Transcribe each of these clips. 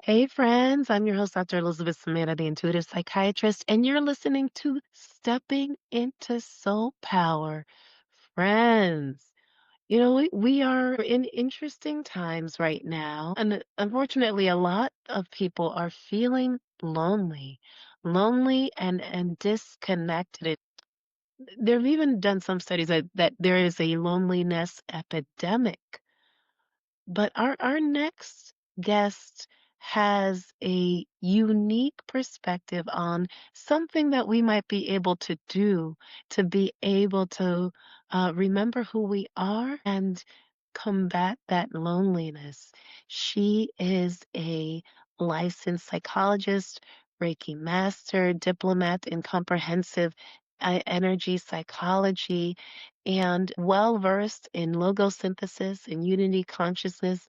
Hey, friends, I'm your host, Dr. Elizabeth Ssemanda, the intuitive psychiatrist, and you're listening to Stepping into Soul Power. Friends, we are in interesting times right now, and unfortunately, a lot of people are feeling lonely and disconnected. They've even done some studies that there is a loneliness epidemic. But our next guest has a unique perspective on something that we might be able to do to be able to remember who we are and combat that loneliness. She is a licensed psychologist, Reiki master, diplomat in comprehensive energy psychology, and well versed in logosynthesis and unity consciousness.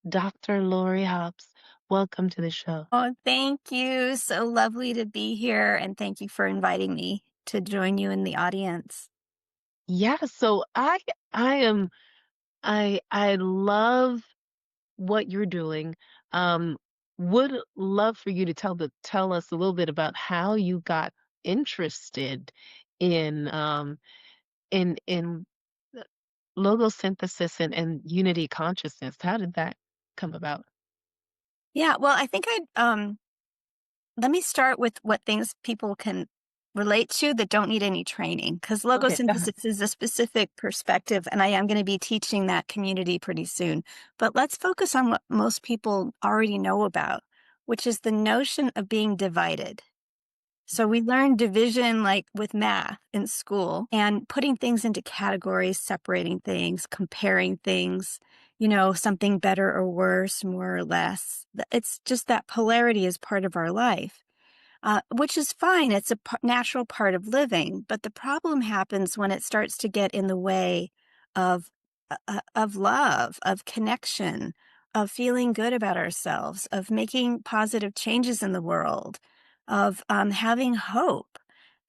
Dr. Lori Hobbs, welcome to the show. Oh, thank you. So lovely to be here. And thank you for inviting me to join you in the audience. Yeah, so I am I love what you're doing. Um, would love for you to tell us a little bit about how you got interested in in uh, logosynthesis and unity consciousness. How did that come about? Yeah, well, I think let me start with what things people can relate to that don't need any training, because Okay. logosynthesis is a specific perspective, and I am going to be teaching that community pretty soon. But let's focus on what most people already know about, which is the notion of being divided. So we learn division like with math in school and putting things into categories, separating things, comparing things, something better or worse, more or less. It's just that polarity is part of our life, which is fine. It's a natural part of living. But the problem happens when it starts to get in the way of, of love, of connection, of feeling good about ourselves, of making positive changes in the world, of having hope.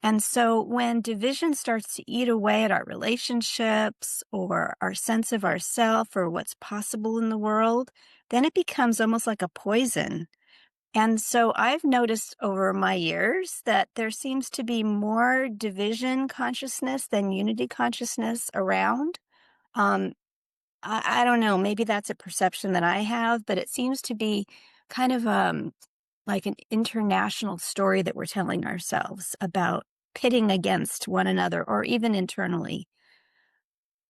And so when division starts to eat away at our relationships or our sense of ourself or what's possible in the world, then it becomes almost like a poison. And so I've noticed over my years that there seems to be more division consciousness than unity consciousness around. Um, I don't know, maybe that's a perception that I have, but it seems to be kind of like an international story that we're telling ourselves about pitting against one another or even internally.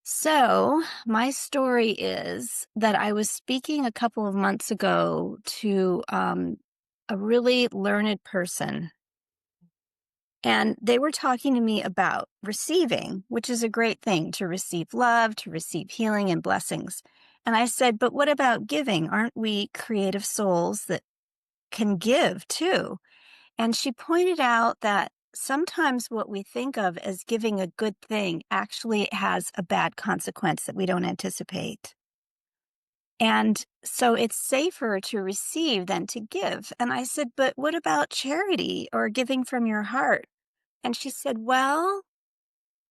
So, my story is that I was speaking a couple of months ago to a really learned person, and they were talking to me about receiving, which is a great thing to receive love, to receive healing and blessings. And I said, but what about giving? Aren't we creative souls that can give too? And she pointed out that sometimes what we think of as giving a good thing actually has a bad consequence that we don't anticipate. And so it's safer to receive than to give. And I said, but what about charity or giving from your heart? And she said, well,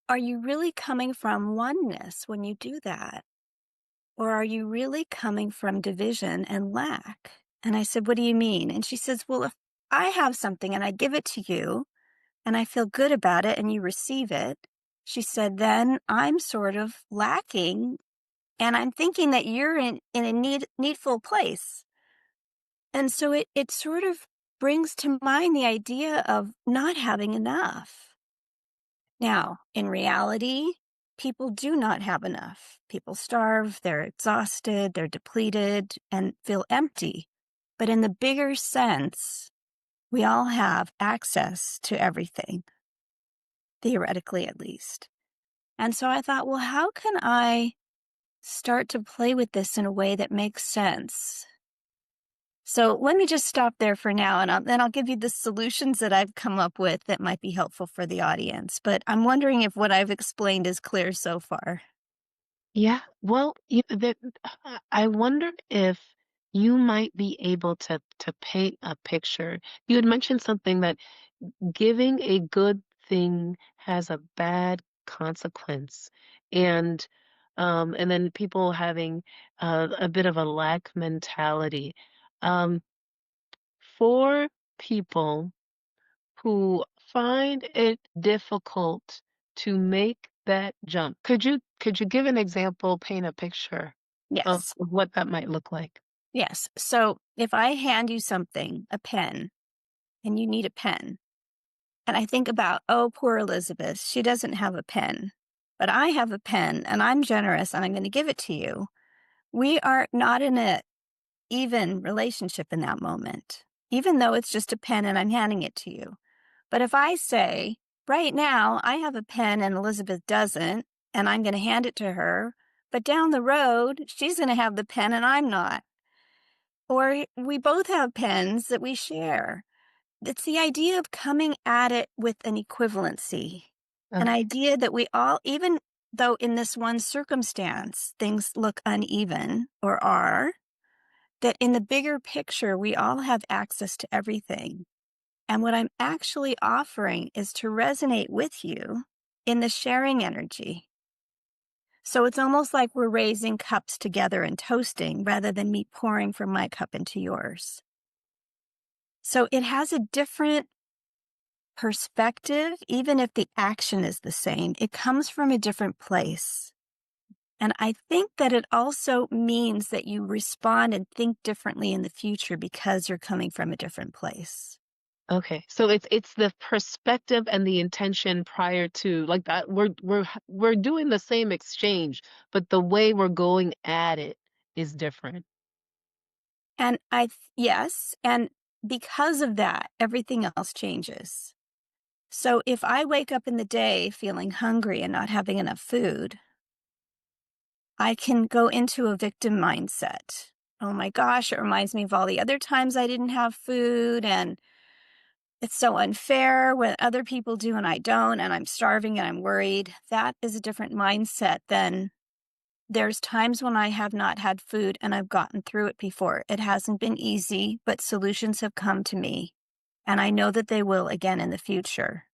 are you really coming from oneness when you do that? Or are you really coming from division and lack? And I said, what do you mean? And she says, well, if I have something and I give it to you and I feel good about it and you receive it, she said, then I'm sort of lacking and I'm thinking that you're in a needful place. And so it sort of brings to mind the idea of not having enough. Now, in reality, people do not have enough. People starve, they're exhausted, they're depleted, and feel empty. But in the bigger sense, we all have access to everything, theoretically at least. And so I thought, well, how can I start to play with this in a way that makes sense? So let me just stop there for now, and then I'll give you the solutions that I've come up with that might be helpful for the audience. But I'm wondering if what I've explained is clear so far. Yeah, well, I wonder if you might be able to paint a picture. You had mentioned something that giving a good thing has a bad consequence, and and then people having a bit of a lack mentality. Um, for people who find it difficult to make that jump. Could you give an example, paint a picture of Yes. what that might look like? Yes. So if I hand you something, a pen, and you need a pen, and I think about, oh, poor Elizabeth, she doesn't have a pen, but I have a pen and I'm generous and I'm going to give it to you. We are not in a even relationship in that moment, even though it's just a pen and I'm handing it to you. But if I say, right now, I have a pen and Elizabeth doesn't, and I'm going to hand it to her, but down the road, she's going to have the pen and I'm not. Or we both have pens that we share. It's the idea of coming at it with an equivalency, an Okay. idea that we all, even though in this one circumstance things look uneven or are, that in the bigger picture, we all have access to everything. And what I'm actually offering is to resonate with you in the sharing energy. So it's almost like we're raising cups together and toasting rather than me pouring from my cup into yours. So it has a different perspective, even if the action is the same. It comes from a different place. And I think that it also means that you respond and think differently in the future because you're coming from a different place. Okay. So it's the perspective and the intention prior to like that we're doing the same exchange, but the way we're going at it is different. And yes, and because of that, everything else changes. So if I wake up in the day feeling hungry and not having enough food, I can go into a victim mindset. Oh my gosh, it reminds me of all the other times I didn't have food, and it's so unfair when other people do and I don't, and I'm starving and I'm worried. That is a different mindset than there's times when I have not had food and I've gotten through it before. It hasn't been easy, but solutions have come to me, and I know that they will again in the future.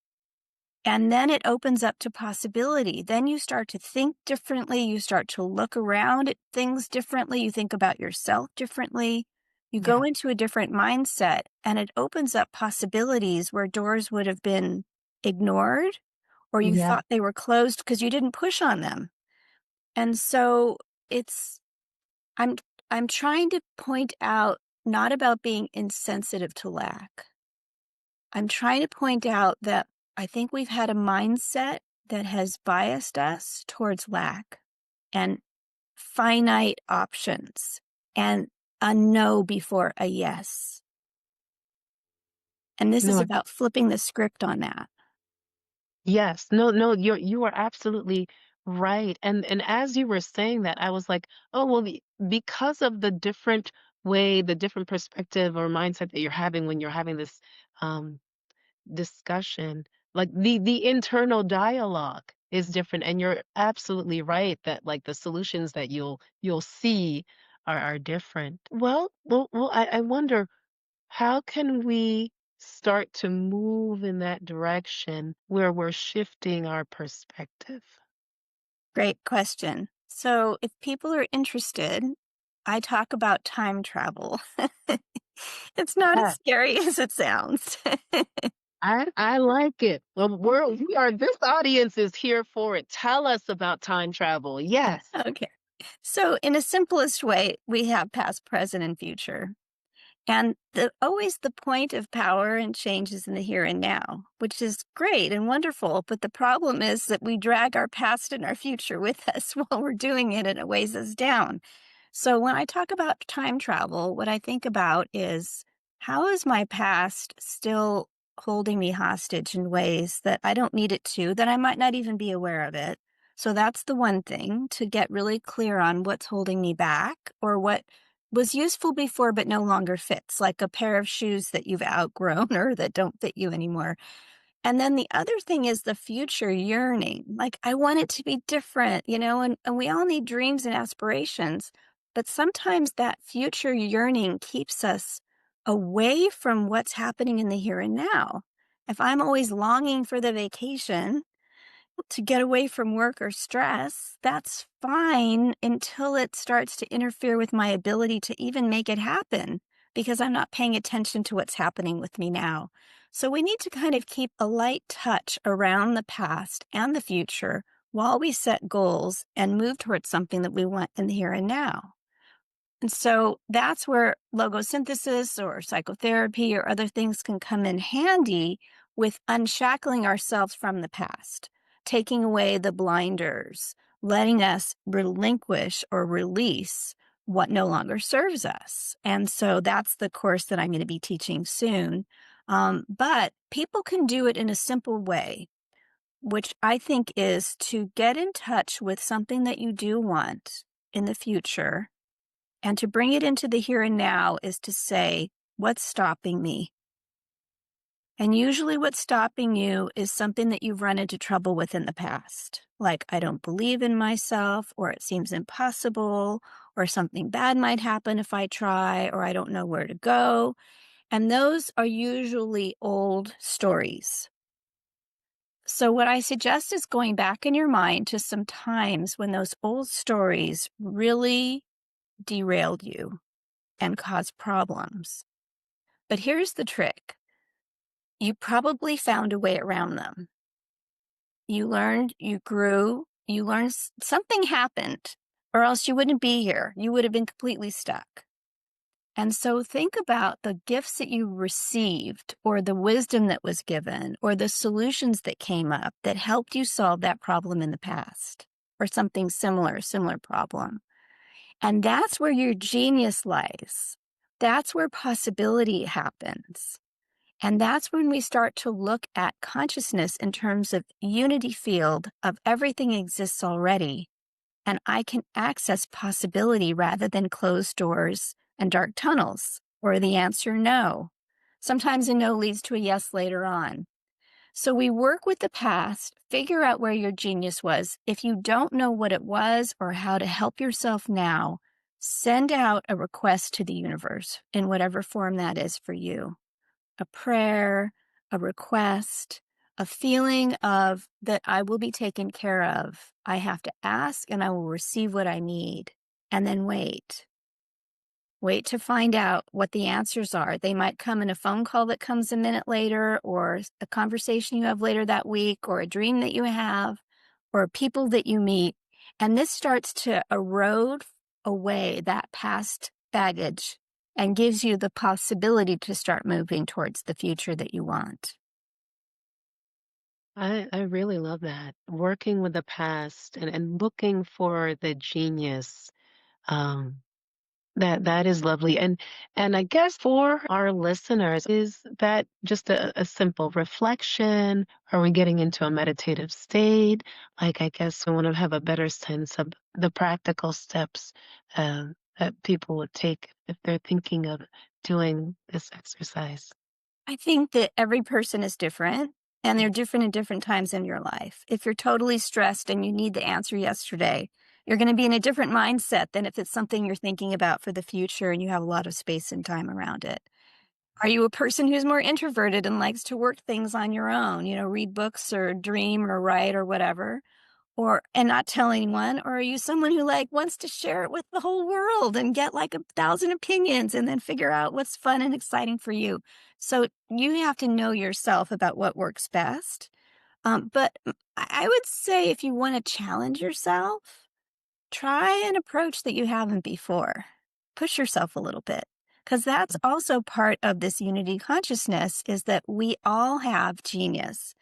And then it opens up to possibility. Then you start to think differently. You start to look around at things differently. You think about yourself differently. You go Yeah. into a different mindset, and it opens up possibilities where doors would have been ignored or you Yeah. thought they were closed because you didn't push on them. And so it's I'm I'm trying to point out not about being insensitive to lack. I'm trying to point out that I think we've had a mindset that has biased us towards lack and finite options and a no before a yes. And this is No. about flipping the script on that. Yes. No, no, you are absolutely right. And as you were saying that, I was like, oh, well, because of the different way, the different perspective or mindset that you're having when you're having this um discussion, like the internal dialogue is different. And you're absolutely right that like the solutions that you'll see are different. Well, I wonder how can we start to move in that direction where we're shifting our perspective? Great question. So, if people are interested, I talk about time travel. It's not as Yeah, scary as it sounds. I like it. Well, we are this audience is here for it. Tell us about time travel. Yes. Okay. So, in a simplest way, we have past, present, and future. And always the point of power and change is in the here and now, which is great and wonderful. But the problem is that we drag our past and our future with us while we're doing it, and it weighs us down. So when I talk about time travel, what I think about is how is my past still holding me hostage in ways that I don't need it to, that I might not even be aware of it. So that's the one thing, to get really clear on what's holding me back or what was useful before but no longer fits, like a pair of shoes that you've outgrown or that don't fit you anymore. And then the other thing is the future yearning. Like, I want it to be different, and we all need dreams and aspirations. But sometimes that future yearning keeps us away from what's happening in the here and now. If I'm always longing for the vacation to get away from work or stress, that's fine until it starts to interfere with my ability to even make it happen. because I'm not paying attention to what's happening with me now. So we need to kind of keep a light touch around the past and the future while we set goals and move towards something that we want in the here and now. And so that's where logosynthesis or psychotherapy or other things can come in handy with unshackling ourselves from the past, taking away the blinders, letting us relinquish or release what no longer serves us. And so that's the course that I'm going to be teaching soon. But people can do it in a simple way, which I think is to get in touch with something that you do want in the future, and to bring it into the here and now is to say, what's stopping me? And usually what's stopping you is something that you've run into trouble with in the past. Like, I don't believe in myself, or it seems impossible, or something bad might happen if I try, or I don't know where to go. And those are usually old stories. So what I suggest is going back in your mind to some times when those old stories really derailed you and cause problems. But here's the trick. You probably found a way around them. You learned, you grew, you learned something happened, or else you wouldn't be here. You would have been completely stuck. And so think about the gifts that you received, or the wisdom that was given, or the solutions that came up that helped you solve that problem in the past, or something similar, a similar problem. And that's where your genius lies. That's where possibility happens. And that's when we start to look at consciousness in terms of unity field of everything exists already. And I can access possibility rather than closed doors and dark tunnels, or the answer no. Sometimes a no leads to a yes later on. So we work with the past, figure out where your genius was. If you don't know what it was or how to help yourself now, send out a request to the universe in whatever form that is for you. A prayer, a request, a feeling of that I will be taken care of. I have to ask and I will receive what I need. And then wait. Wait to find out what the answers are. They might come in a phone call that comes a minute later, or a conversation you have later that week, or a dream that you have, or people that you meet. And this starts to erode away that past baggage and gives you the possibility to start moving towards the future that you want. I really love that. Working with the past and looking for the genius. Um, that is lovely. And I guess for our listeners, is that just a simple reflection? Are we getting into a meditative state? Like, I guess we want to have a better sense of the practical steps that people would take if they're thinking of doing this exercise. I think that every person is different, and they're different at different times in your life. If you're totally stressed and you need the answer yesterday, you're going to be in a different mindset than if it's something you're thinking about for the future and you have a lot of space and time around it. Are you a person who's more introverted and likes to work things on your own, read books or dream or write or whatever? And not tell anyone? Or are you someone who wants to share it with the whole world and get 1,000 opinions and then figure out what's fun and exciting for you? So you have to know yourself about what works best. But I would say if you want to challenge yourself, try an approach that you haven't before. Push yourself a little bit, because that's also part of this unity consciousness, is that we all have genius.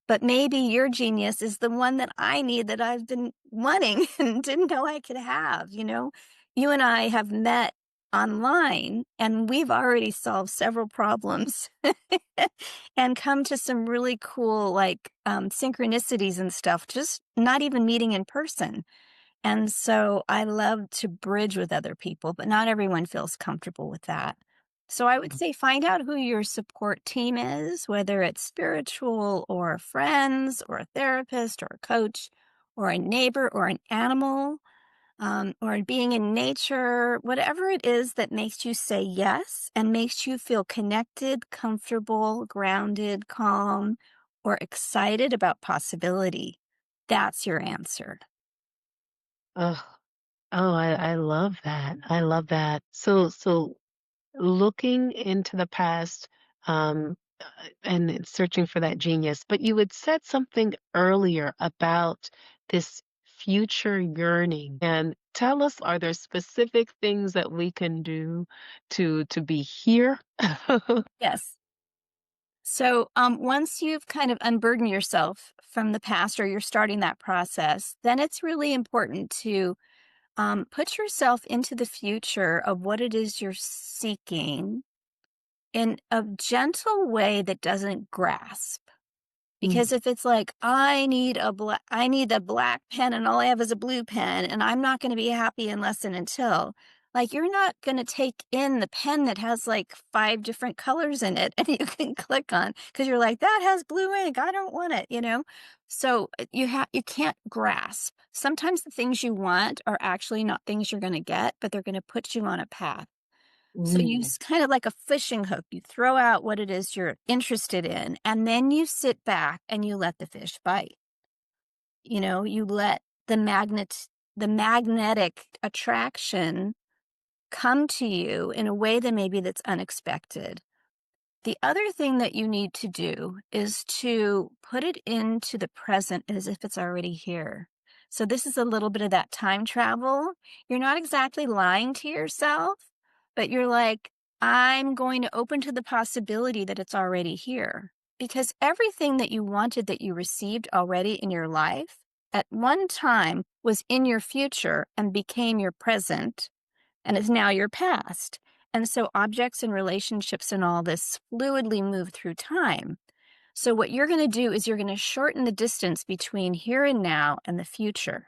But maybe your genius is the one that I need, that I've been wanting and didn't know I could have. You and I have met online and we've already solved several problems and come to some really cool synchronicities and stuff, just not even meeting in person. And so I love to bridge with other people, but not everyone feels comfortable with that. So I would say find out who your support team is, whether it's spiritual or friends or a therapist or a coach or a neighbor or an animal, or being in nature, whatever it is that makes you say yes and makes you feel connected, comfortable, grounded, calm, or excited about possibility. That's your answer. Oh, oh, I love that. I love that. So looking into the past, and it's searching for that genius. But you had said something earlier about this future yearning. And tell us, are there specific things that we can do to be here? Yes. So, once you've kind of unburdened yourself from the past or you're starting that process, then it's really important to put yourself into the future of what it is you're seeking in a gentle way that doesn't grasp. Because Mm, if it's like, I need the black pen and all I have is a blue pen and I'm not going to be happy unless and until, like, you're not going to take in the pen that has like 5 different colors in it and you can click on because you're like, that has blue ink. I don't want it, you know? So you can't grasp. Sometimes the things you want are actually not things you're going to get, but they're going to put you on a path. So mm, kind of like a fishing hook, you throw out what it is you're interested in, and then you sit back and you let the fish bite. You know, you let the magnetic attraction come to you in a way that maybe that's unexpected. The other thing that you need to do is to put it into the present as if it's already here. So this is a little bit of that time travel. You're not exactly lying to yourself, but you're like, I'm going to open to the possibility that it's already here. Because everything that you wanted that you received already in your life at one time was in your future and became your present and is now your past. And so objects and relationships and all this fluidly move through time. So what you're going to do is you're going to shorten the distance between here and now and the future.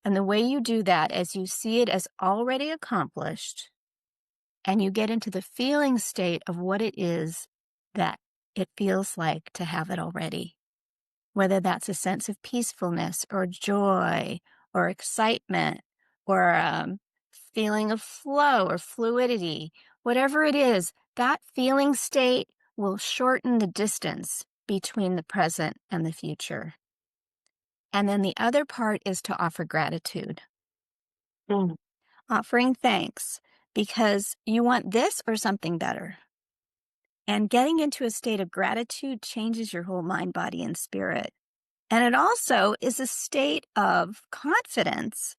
And the way you do that is you see it as already accomplished and you get into the feeling state of what it is that it feels like to have it already, whether that's a sense of peacefulness or joy or excitement or feeling of flow or fluidity, whatever it is, that feeling state will shorten the distance between the present and the future. And then the other part is to offer gratitude, mm. offering thanks because you want this or something better. And getting into a state of gratitude changes your whole mind, body, and spirit. And it also is a state of confidence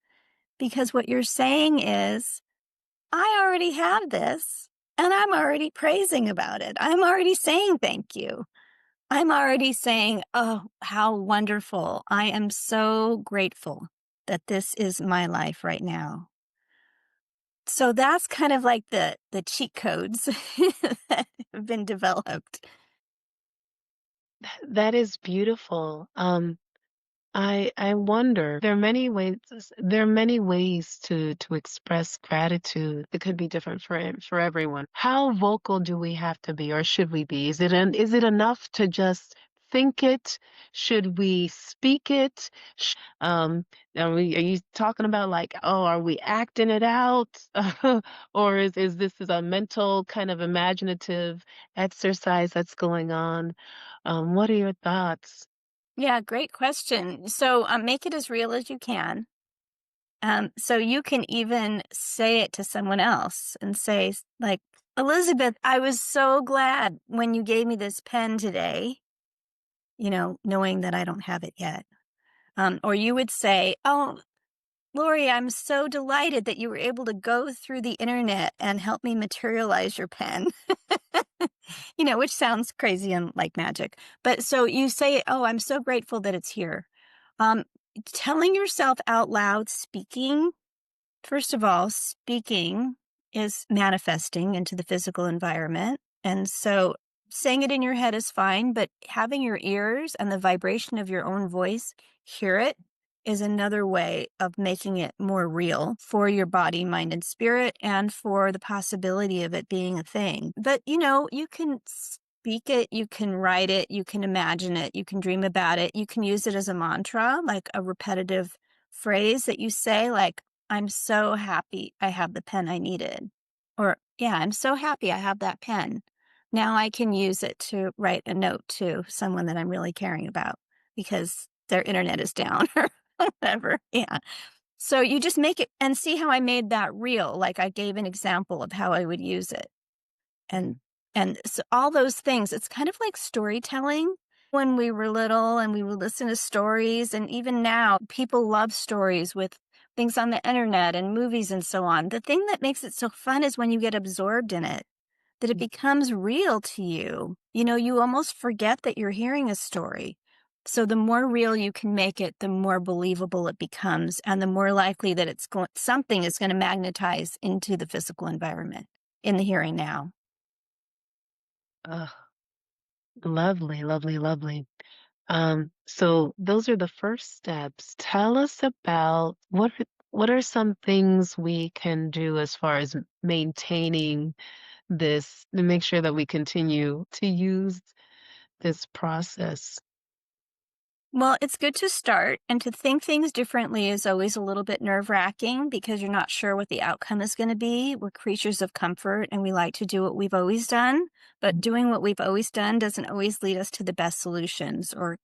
because what you're saying is, I already have this and I'm already praising about it. I'm already saying thank you. I'm already saying, oh, how wonderful. I am so grateful that this is my life right now. So that's kind of like the cheat codes that have been developed. That is beautiful. I wonder, there are many ways to express gratitude. It could be different for everyone. How vocal do we have to be, or should we be? Is it enough to just think it? Should we speak it? Um, are you talking about like, oh, are we acting it out? Or is this is a mental kind of imaginative exercise that's going on? What are your thoughts? Yeah, great question. So make it as real as you can. So you can even say it to someone else and say, like, Elizabeth, I was so glad when you gave me this pen today, you know, knowing that I don't have it yet. Or you would say, oh, Lori, I'm so delighted that you were able to go through the internet and help me materialize your pen. You know, which sounds crazy and like magic. But so you say, oh, I'm so grateful that it's here. Um, Telling yourself out loud, speaking. First of all, speaking is manifesting into the physical environment. And so saying it in your head is fine, but having your ears and the vibration of your own voice hear it is another way of making it more real for your body, mind, and spirit, and for the possibility of it being a thing. But, you know, you can speak it, you can write it, you can imagine it, you can dream about it, you can use it as a mantra, like a repetitive phrase that you say, like, I'm so happy I have the pen I needed. Or, yeah, I'm so happy I have that pen. Now I can use it to write a note to someone that I'm really caring about because their internet is down or whatever. Yeah. So you just make it and see how I made that real. Like I gave an example of how I would use it. and so all those things, it's kind of like storytelling. When we were little and we would listen to stories, and even now, people love stories with things on the internet and movies and so on. The thing that makes it so fun is when you get absorbed in it, that it becomes real to you. You know, you almost forget that you're hearing a story. So the more real you can make it, the more believable it becomes, and the more likely that something is going to magnetize into the physical environment in the here and now. Oh, lovely, lovely, lovely. So those are the first steps. Tell us about what are some things we can do as far as maintaining this to make sure that we continue to use this process. Well, it's good to start, and to think things differently is always a little bit nerve-wracking because you're not sure what the outcome is going to be. We're creatures of comfort and we like to do what we've always done, but doing what we've always done doesn't always lead us to the best solutions or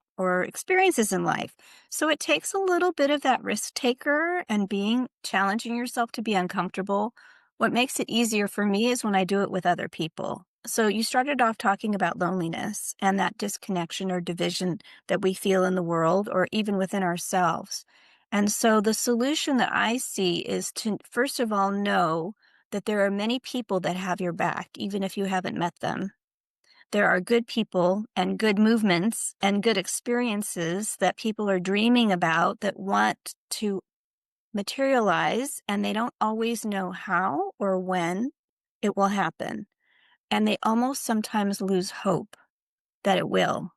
experiences in life. So it takes a little bit of that risk taker and challenging yourself to be uncomfortable. What makes it easier for me is when I do it with other people. So you started off talking about loneliness and that disconnection or division that we feel in the world or even within ourselves. And so the solution that I see is to, first of all, know that there are many people that have your back, even if you haven't met them. There are good people and good movements and good experiences that people are dreaming about that want to materialize, and they don't always know how or when it will happen. And they almost sometimes lose hope that it will.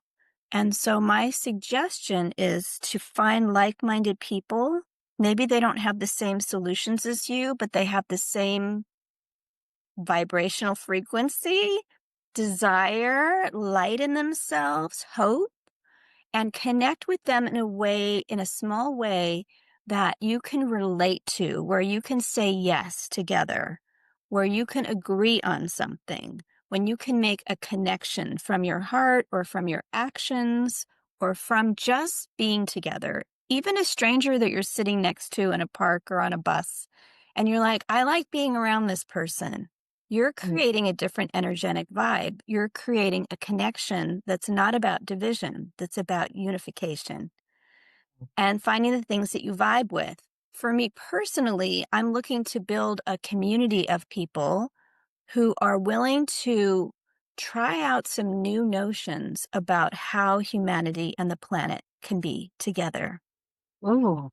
And so my suggestion is to find like-minded people. Maybe they don't have the same solutions as you, but they have the same vibrational frequency, desire, light in themselves, hope, and connect with them in a way, in a small way that you can relate to, where you can say yes together, where you can agree on something, when you can make a connection from your heart or from your actions or from just being together. Even a stranger that you're sitting next to in a park or on a bus, and you're like, I like being around this person. You're Mm. creating a different energetic vibe. You're creating a connection that's not about division, that's about unification and finding the things that you vibe with. For me personally, I'm looking to build a community of people who are willing to try out some new notions about how humanity and the planet can be together. Oh,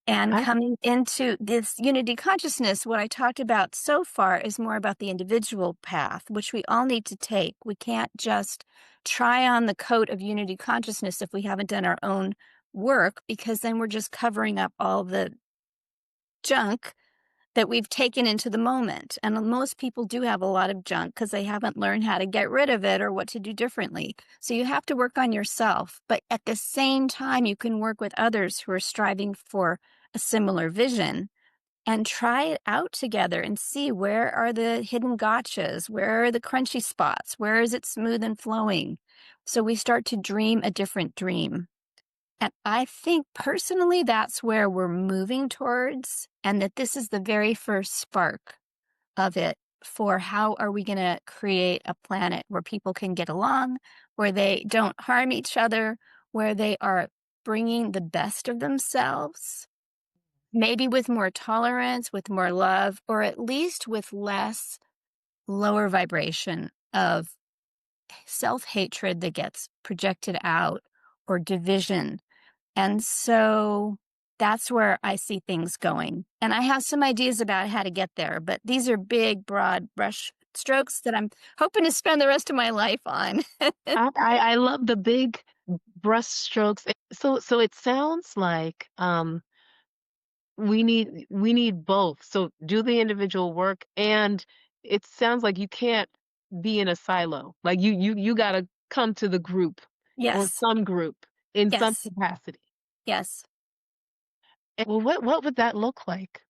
And I coming into this unity consciousness, what I talked about so far is more about the individual path, which we all need to take. We can't just try on the coat of unity consciousness if we haven't done our own work, because then we're just covering up all the junk that we've taken into the moment. And most people do have a lot of junk because they haven't learned how to get rid of it or what to do differently. So you have to work on yourself. But at the same time, you can work with others who are striving for a similar vision and try it out together and see where are the hidden gotchas, where are the crunchy spots, where is it smooth and flowing. So we start to dream a different dream. And I think personally that's where we're moving towards, and that this is the very first spark of it for how are we going to create a planet where people can get along, where they don't harm each other, where they are bringing the best of themselves, maybe with more tolerance, with more love, or at least with less lower vibration of self-hatred that gets projected out or division. And so that's where I see things going. And I have some ideas about how to get there, but these are big, broad brush strokes that I'm hoping to spend the rest of my life on. I love the big brush strokes. So it sounds like we need both. So do the individual work, and it sounds like you can't be in a silo. Like you got to come to the group or Yes, some group in some yes, capacity. yes. And, well, what would that look like?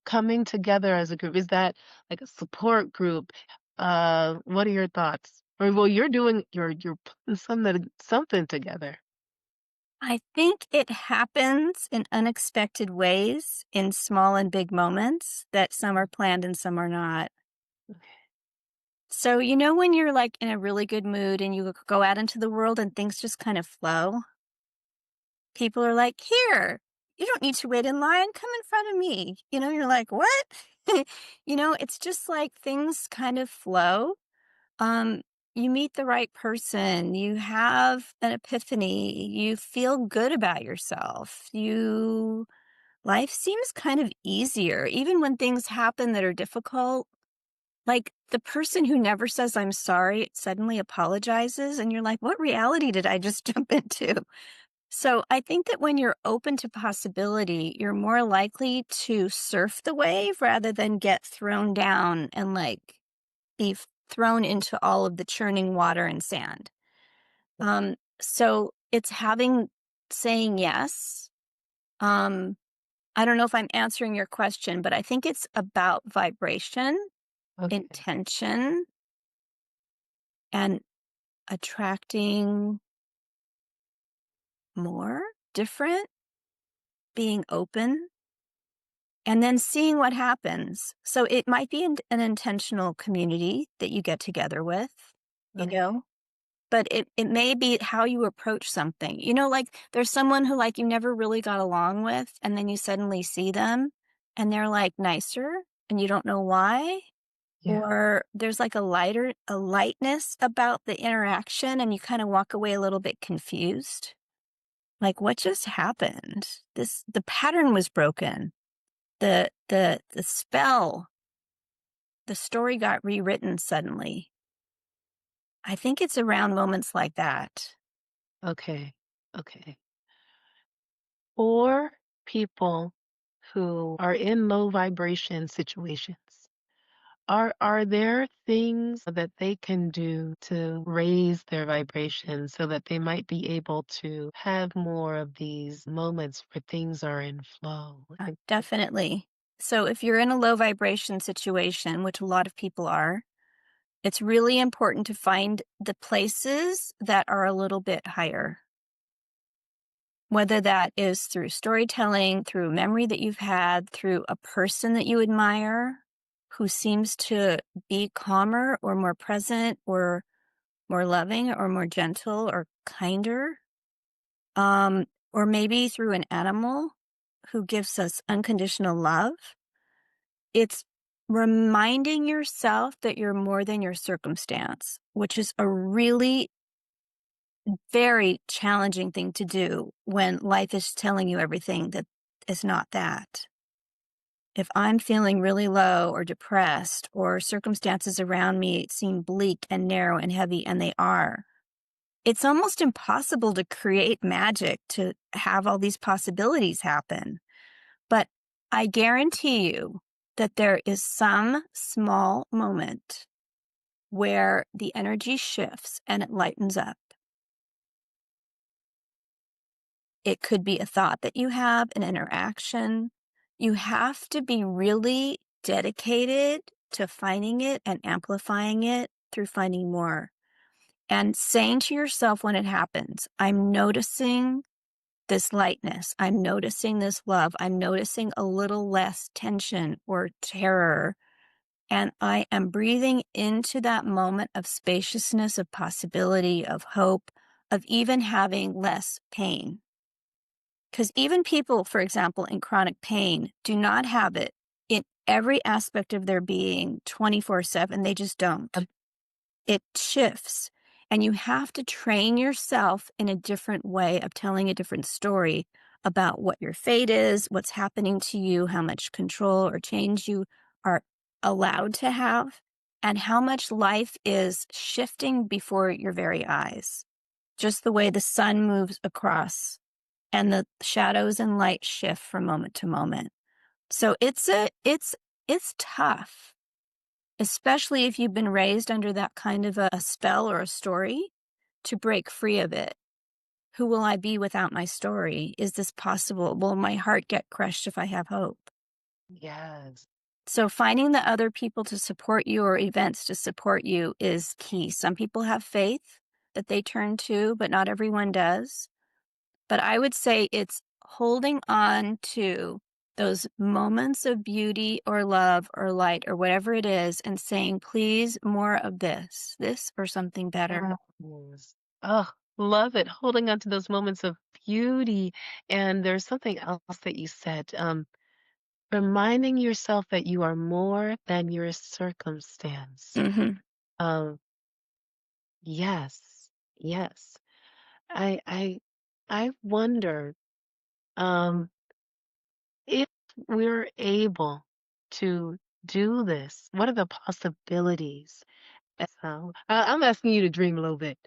Coming together as a group. Is that like a support group? What are your thoughts? Or well, you're putting something together. I think it happens in unexpected ways, in small and big moments, that some are planned and some are not. So, you know, when you're like in a really good mood and you go out into the world and things just kind of flow, people are like, here, you don't need to wait in line. Come in front of me. You know, you're like, what? You know, it's just like things kind of flow. Um, you meet the right person, you have an epiphany, you feel good about yourself. Life seems kind of easier, even when things happen that are difficult. Like the person who never says, I'm sorry, suddenly apologizes. And you're like, what reality did I just jump into? So I think that when you're open to possibility, you're more likely to surf the wave rather than get thrown down and like thrown into all of the churning water and sand. So it's saying yes. Um, I don't know if I'm answering your question, but I think it's about vibration, Okay. intention, and attracting more, different, being open, and then seeing what happens. So it might be an intentional community that you get together with, you Okay. know, but it may be how you approach something. You know, like there's someone who like you never really got along with, and then you suddenly see them and they're like nicer and you don't know why. Yeah. Or there's like a lightness about the interaction and you kind of walk away a little bit confused. Like what just happened? The pattern was broken. The spell, the story got rewritten suddenly. I think it's around moments like that. Okay. Okay. For people who are in low vibration situations, are there things that they can do to raise their vibration so that they might be able to have more of these moments where things are in flow? Definitely. So if you're in a low vibration situation, which a lot of people are, it's really important to find the places that are a little bit higher. Whether that is through storytelling, through a memory that you've had, through a person that you admire who seems to be calmer or more present or more loving or more gentle or kinder, or maybe through an animal who gives us unconditional love. It's reminding yourself that you're more than your circumstance, which is a really very challenging thing to do when life is telling you everything that is not that. If I'm feeling really low or depressed or circumstances around me seem bleak and narrow and heavy, and they are, it's almost impossible to create magic to have all these possibilities happen. But I guarantee you that there is some small moment where the energy shifts and it lightens up. It could be a thought that you have, an interaction. You have to be really dedicated to finding it and amplifying it through finding more. And saying to yourself when it happens, I'm noticing this lightness. I'm noticing this love. I'm noticing a little less tension or terror. And I am breathing into that moment of spaciousness, of possibility, of hope, of even having less pain. Because even people, for example, in chronic pain do not have it in every aspect of their being 24/7. They just don't. Um, It shifts. And you have to train yourself in a different way of telling a different story about what your fate is, what's happening to you, how much control or change you are allowed to have, and how much life is shifting before your very eyes. Just the way the sun moves across and the shadows and light shift from moment to moment. So it's tough, especially if you've been raised under that kind of a spell or a story to break free of it. Who will I be without my story? Is this possible? Will my heart get crushed if I have hope? yes. So finding the other people to support you or events to support you is key. Some people have faith that they turn to, but not everyone does. But I would say it's holding on to those moments of beauty or love or light or whatever it is, and saying, please, more of this or something better. Yes. Oh, love it. Holding on to those moments of beauty. And there's something else that you said. Reminding yourself that you are more than your circumstance. Hmm. Um, yes, yes. I I I wonder um if we're able to do this, what are the possibilities? So I'm asking you to dream a little bit.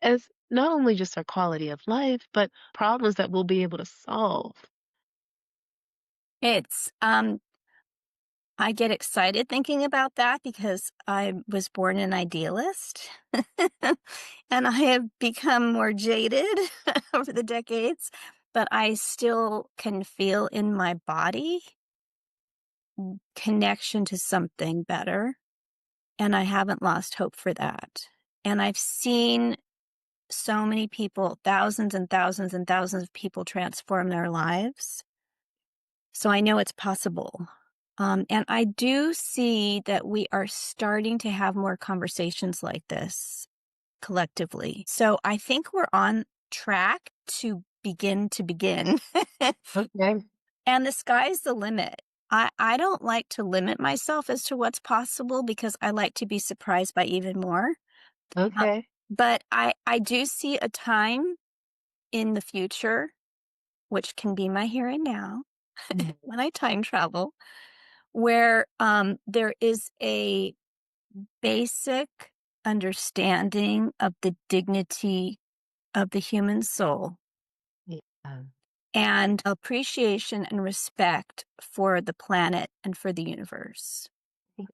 As not only just our quality of life, but problems that we'll be able to solve. It's I get excited thinking about that because I was born an idealist and I have become more jaded over the decades, but I still can feel in my body connection to something better. And I haven't lost hope for that. And I've seen so many people, thousands and thousands and thousands of people transform their lives. So I know it's possible. And I do see that we are starting to have more conversations like this collectively. So I think we're on track to begin. Okay. And the sky's the limit. I don't like to limit myself as to what's possible because I like to be surprised by even more. Uh, Okay. but I do see a time in the future, which can be my here and now, Mm. when I time travel, where there is a basic understanding of the dignity of the human soul Yeah. and appreciation and respect for the planet and for the universe.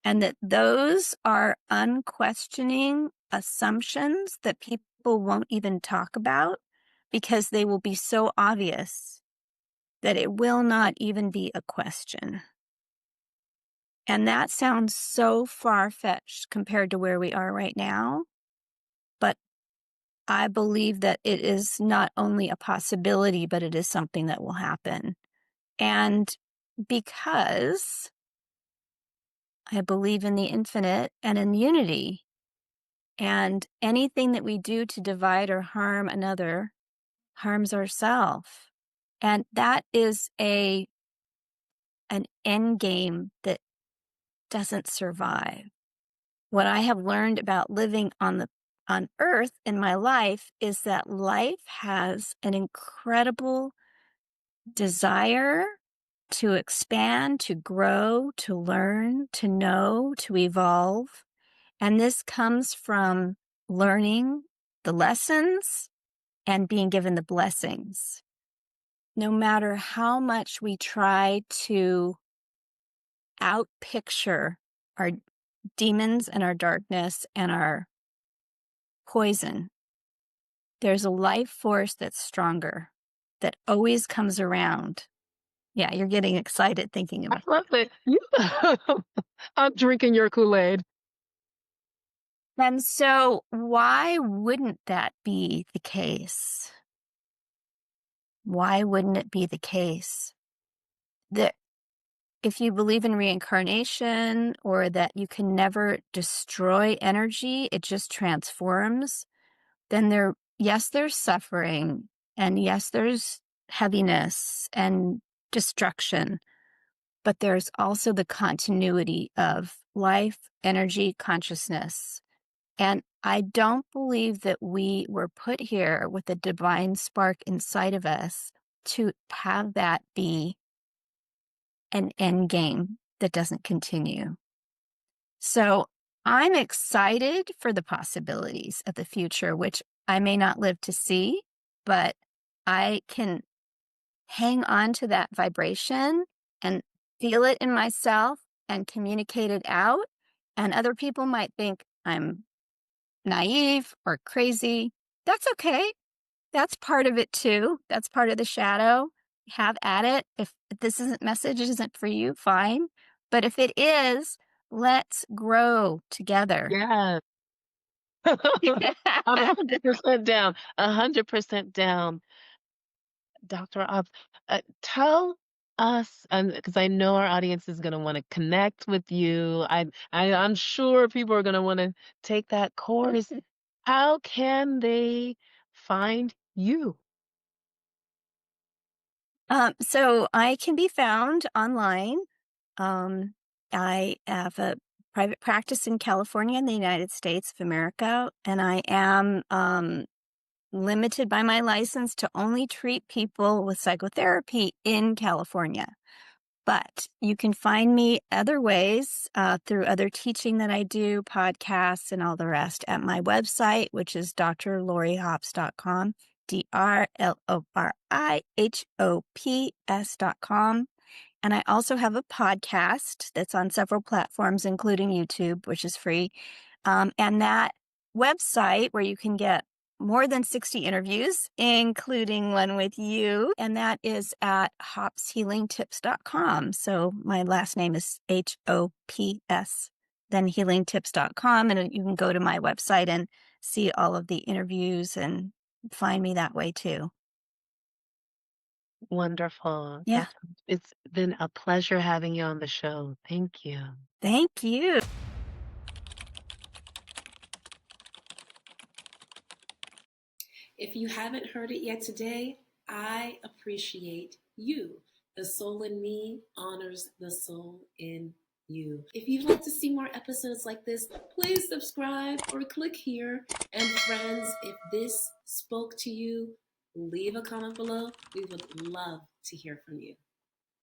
And that those are unquestioning assumptions that people won't even talk about because they will be so obvious that it will not even be a question. And that sounds so far-fetched compared to where we are right now, but I believe that it is not only a possibility, but it is something that will happen. And because I believe in the infinite and in unity, and anything that we do to divide or harm another harms ourselves. And that is an end game that doesn't survive. What I have learned about living on earth in my life is that life has an incredible desire to expand, to grow, to learn, to know, to evolve. And this comes from learning the lessons and being given the blessings. No matter how much we try to outpicture our demons and our darkness and our poison, there's a life force that's stronger, that always comes around. Yeah, you're getting excited thinking I about love it. You I'm drinking your Kool-Aid. it. And so why wouldn't that be the case? Why wouldn't it be the case that if you believe in reincarnation or that you can never destroy energy, it just transforms, then yes, there's suffering, and yes, there's heaviness and destruction, but there's also the continuity of life, energy, consciousness. And I don't believe that we were put here with a divine spark inside of us to have that be an end game that doesn't continue. So I'm excited for the possibilities of the future, which I may not live to see, but I can hang on to that vibration and feel it in myself and communicate it out. And other people might think I'm naive or crazy. That's okay. That's part of it too. That's part of the shadow. Have at it. If this isn't message isn't for you, fine. But if it is, let's grow together. Yes. I'm 100% down. 100% down. Dr. Oz, tell us, because I know our audience is going to want to connect with you. I'm sure people are going to want to take that course. How can they find you? So I can be found online. Um, I have a private practice in California in the United States of America, and I am limited by my license to only treat people with psychotherapy in California. But you can find me other ways through other teaching that I do, podcasts, and all the rest at my website, which is drlorihops.com, drlorihops.com. And I also have a podcast that's on several platforms, including YouTube, which is free. And that website where you can get more than 60 interviews, including one with you. And that is at hopshealingtips.com. So my last name is HOPS, then healingtips.com. And you can go to my website and see all of the interviews and find me that way too. Wonderful. Yeah. It's been a pleasure having you on the show. Thank you. Thank you. If you haven't heard it yet today, I appreciate you. The soul in me honors the soul in you. If you'd like to see more episodes like this, please subscribe or click here. And friends, if this spoke to you, leave a comment below. We would love to hear from you.